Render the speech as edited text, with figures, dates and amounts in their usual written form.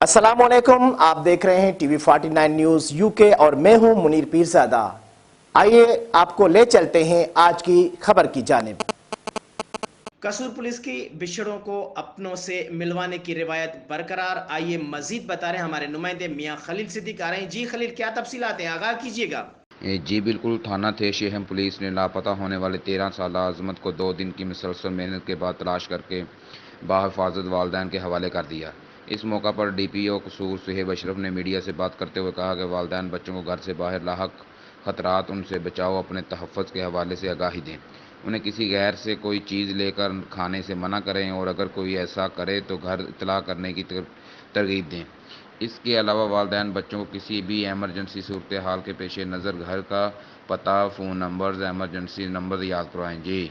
अस्सलाम वालेकुम, आप देख रहे हैं टीवी 49 न्यूज यूके और मैं हूं मुनीर पीरजादा। आइए आपको ले चलते हैं आज की खबर की जानिब। कसूर पुलिस की बिछड़ों को अपनों से मिलवाने की रिवायत बरकरार। आइए मजीद बता रहे हैं हमारे नुमाइंदे मियां खलील सिद्दीक आ रहे हैं। जी खलील, क्या तफसीलात हैं, आगाह कीजिएगा। जी बिल्कुल, थाना थे शेहम पुलिस ने लापता होने वाले 13 साल आजमत को 2 दिन की मुसलसल मेहनत के बाद तलाश करके बाहिफाजत वालदैन के हवाले कर दिया। इस मौका पर DPO कसूर सुहेब अशरफ ने मीडिया से बात करते हुए कहा कि वालदैन बच्चों को घर से बाहर लाहक खतरात उनसे बचाओ अपने तहफ़्फ़ुज़ के हवाले से आगाही दें, उन्हें किसी गैर से कोई चीज़ लेकर खाने से मना करें और अगर कोई ऐसा करे तो घर इत्तला करने की तरगीब दें। इसके अलावा वालदैन बच्चों को किसी भी एमरजेंसी सूरत हाल के पेश नज़र घर का पता, फ़ोन नंबर्स, एमरजेंसी नंबर याद करवाएं। जी।